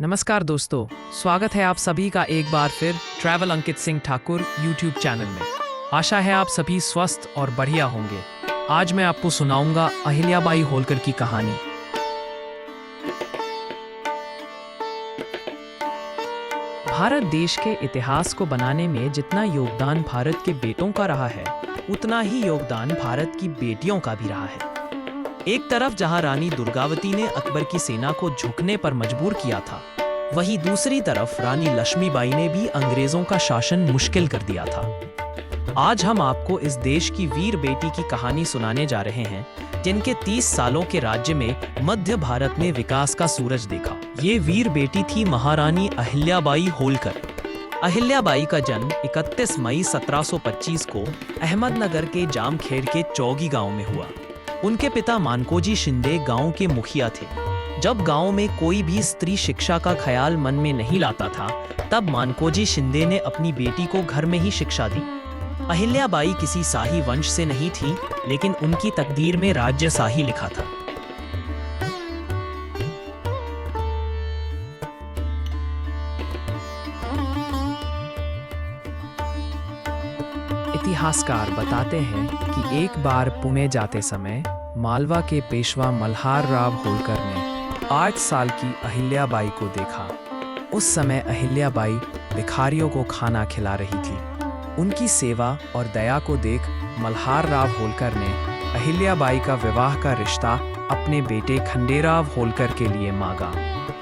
नमस्कार दोस्तों, स्वागत है आप सभी का एक बार फिर travel Ankit Singh Thakur YouTube channel में। आशा है आप सभी स्वस्थ और बढ़िया होंगे। आज मैं आपको सुनाऊंगा अहिल्याबाई होलकर की कहानी। भारत देश के इतिहास को बनाने में जितना योगदान भारत के बेटों का रहा है, उतना ही योगदान भारत की बेटियों का भी रहा है। एक तरफ जहां रानी दुर्गावती ने अकबर की सेना को झुकने पर मजबूर किया था, वहीं दूसरी तरफ रानी लक्ष्मीबाई ने भी अंग्रेजों का शासन मुश्किल कर दिया था। आज हम आपको इस देश की वीर बेटी की कहानी सुनाने जा रहे हैं, जिनके 30 सालों के राज्य में मध्य भारत में विकास का सूरज देखा। ये वीर बेटी थी महारानी अहिल्याबाई होलकर। अहिल्याबाई का जन्म 31 मई 1725 को अहमदनगर के जामखेड़ के चौगी गांव में हुआ। उनके पिता मानकोजी शिंदे गांव के मुखिया थे। जब गांव में कोई भी स्त्री शिक्षा का ख्याल मन में नहीं लाता था, तब मानकोजी शिंदे ने अपनी बेटी को घर में ही शिक्षा दी। अहिल्याबाई किसी शाही वंश से नहीं थी, लेकिन उनकी तकदीर में राज्य शाही लिखा था। इतिहासकार बताते हैं कि एक बार पुणे जाते समय मालवा के पेशवा मल्हार राव होलकर ने 8 साल की अहिल्याबाई को देखा। उस समय अहिल्याबाई भिखारियों को खाना खिला रही थी। उनकी सेवा और दया को देख मल्हार राव होलकर ने अहिल्याबाई का विवाह का रिश्ता अपने बेटे खंडेराव होलकर के लिए मांगा।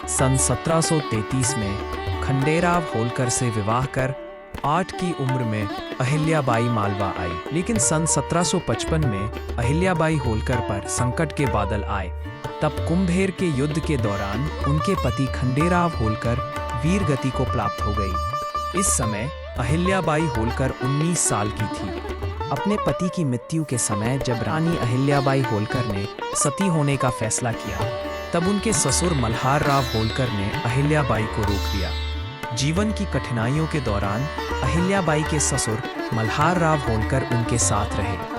सन 1733 में खंडेराव होलकर से विवाह कर 8 की उम्र में अहिल्याबाई मालवा आई। लेकिन सन 1755 में अहिल्याबाई होलकर पर संकट के बादल आए। तब कुंभेर के युद्ध के दौरान उनके पति खंडेराव होलकर वीर गति को प्राप्त हो गई। इस समय अहिल्याबाई होलकर 19 साल की थी। अपने पति की मृत्यु के समय जब रानी अहिल्याबाई होलकर ने सती होने का फैसला किया, तब उनके ससुर मल्हार राव होलकर ने अहिल्याबाई को रोक दिया। जीवन की कठिनाइयों के दौरान अहिल्याबाई के ससुर मल्हार राव होलकर उनके साथ रहे।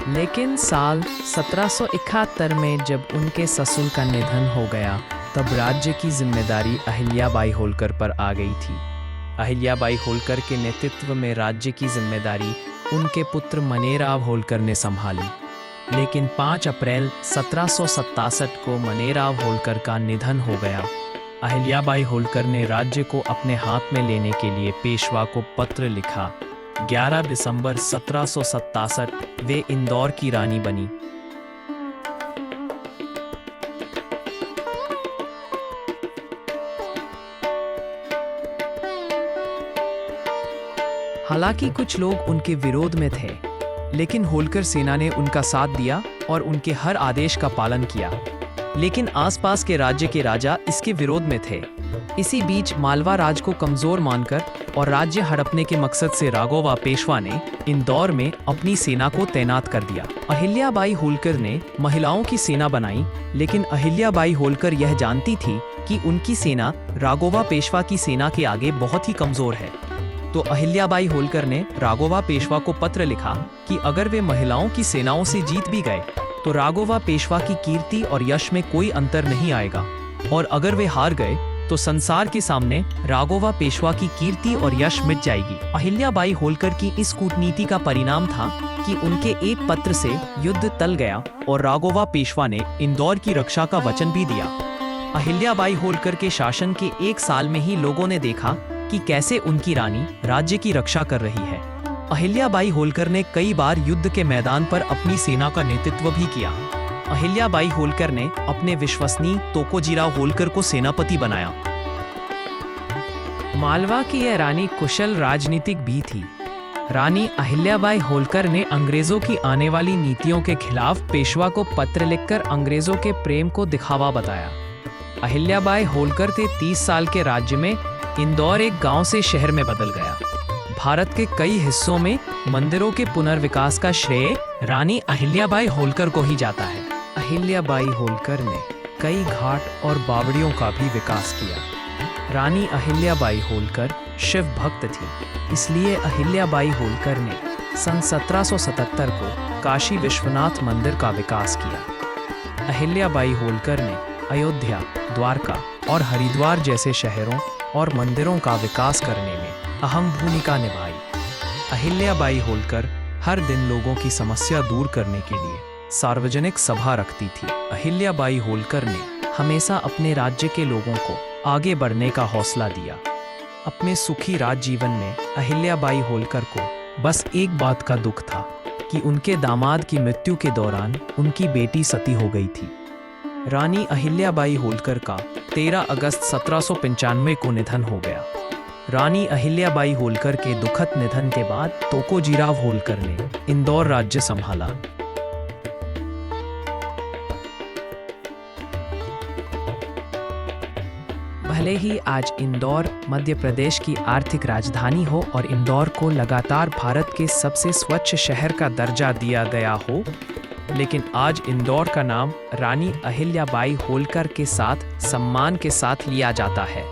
लेकिन साल 1771 में जब उनके ससुर का निधन हो गया, तब राज्य की जिम्मेदारी अहिल्याबाई होलकर पर आ गई थी। अहिल्याबाई होलकर के नेतृत्व में राज्य की जिम्मेदारी उनके पुत्र मनेराव होलकर ने संभाली। लेकिन 5 अप्रैल 1767 को मनेराव होलकर का निधन हो गया। अहिल्याबाई होलकर ने राज्य को अपने हाथ में लेने के लिए पेशवा को पत्र लिखा। 11 दिसंबर 1767 वे इंदौर की रानी बनी। हालांकि कुछ लोग उनके विरोध में थे, लेकिन होलकर सेना ने उनका साथ दिया और उनके हर आदेश का पालन किया। लेकिन आसपास के राज्य के राजा इसके विरोध में थे। इसी बीच मालवा राज को कमजोर मानकर और राज्य हड़पने के मकसद से राघोवा पेशवा ने इंदौर में अपनी सेना को तैनात कर दिया। अहिल्याबाई होलकर ने महिलाओं की सेना बनाई, लेकिन अहिल्याबाई होलकर यह जानती थी कि उनकी सेना राघोवा पेशवा की सेना के आगे बहुत ही कमजोर है। तो अहिल्याबाई होलकर ने राघोवा पेशवा को पत्र लिखा कि अगर वे महिलाओं की सेनाओं से जीत भी गए, तो राघोवा पेशवा की कीर्ति और यश में कोई अंतर नहीं आएगा, और अगर वे हार गए तो संसार के सामने राघोवा पेशवा की कीर्ति और यश मिट जाएगी। अहिल्याबाई होलकर की इस कूटनीति का परिणाम था कि उनके एक पत्र से युद्ध टल गया और राघोवा पेशवा ने इंदौर की रक्षा का वचन भी दिया। अहिल्याबाई होलकर के शासन के 1 साल में ही लोगों ने देखा कि कैसे उनकी रानी राज्य की रक्षा कर रही है। अहिल्याबाई होलकर ने कई बार युद्ध के मैदान पर अपनी सेना का नेतृत्व भी किया। अहिल्याबाई होलकर ने अपने विश्वसनीय तोकोजीराव होलकर को सेनापति बनाया। मालवा की यह रानी कुशल राजनीतिक भी थी। रानी अहिल्याबाई होलकर ने अंग्रेजों की आने वाली नीतियों के खिलाफ पेशवा को पत्र लिखकर अंग्रेजों के प्रेम को दिखावा बताया। अहिल्याबाई होलकर के 30 साल के राज्य में इंदौर एक गांव से शहर में बदल गया। भारत के कई हिस्सों में मंदिरों के पुनर्विकास का श्रेय रानी अहिल्याबाई होलकर को ही जाता है। अहिल्याबाई होलकर ने कई घाट और बावड़ियों का भी विकास किया। रानी अहिल्याबाई होलकर शिव भक्त थी, इसलिए अहिल्याबाई होलकर ने सन 1777 को काशी विश्वनाथ मंदिर का विकास किया। अहिल्याबाई होलकर ने अयोध्या, द्वारका और हरिद्वार जैसे शहरों और मंदिरों का विकास करने में अहम भूमिका निभाई। अहिल्याबाई होलकर हर दिन लोगों की समस्या दूर करने के लिए सार्वजनिक सभा रखती थी। अहिल्याबाई होलकर ने हमेशा अपने राज्य के लोगों को आगे बढ़ने का हौसला दिया। अपने सुखी राज जीवन में अहिल्याबाई होलकर को बस एक बात का दुख था कि उनके दामाद की मृत्यु के दौरान उनकी बेटी सती हो गई थी। रानी अहिल्याबाई होलकर का 13 अगस्त 1795 को निधन हो गया। रानी अहिल्याबाई होलकर के दुखद निधन के बाद तोकोजीराव होलकर ने इंदौर राज्य संभाला। भले ही आज इंदौर मध्य प्रदेश की आर्थिक राजधानी हो और इंदौर को लगातार भारत के सबसे स्वच्छ शहर का दर्जा दिया गया हो, लेकिन आज इंदौर का नाम रानी अहिल्याबाई होलकर के साथ सम्मान के साथ लिया जाता है।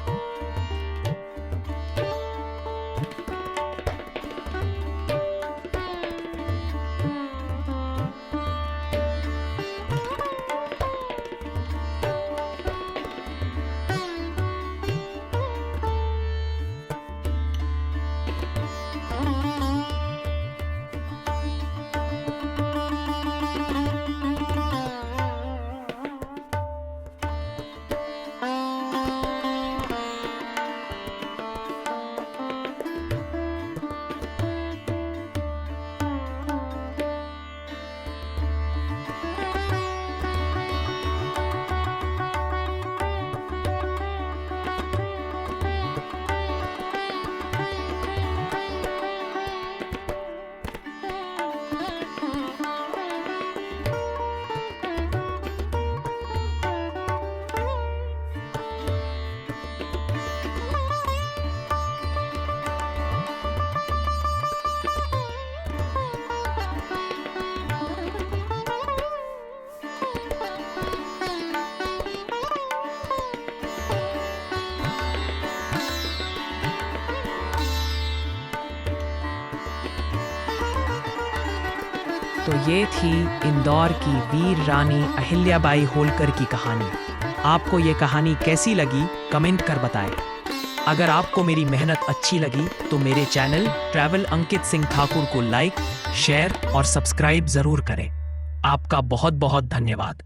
तो ये थी इंदौर की वीर रानी अहिल्याबाई होलकर की कहानी। आपको ये कहानी कैसी लगी कमेंट कर बताएं। अगर आपको मेरी मेहनत अच्छी लगी तो मेरे चैनल ट्रैवल अंकित सिंह ठाकुर को लाइक, शेयर और सब्सक्राइब जरूर करें। आपका बहुत बहुत धन्यवाद।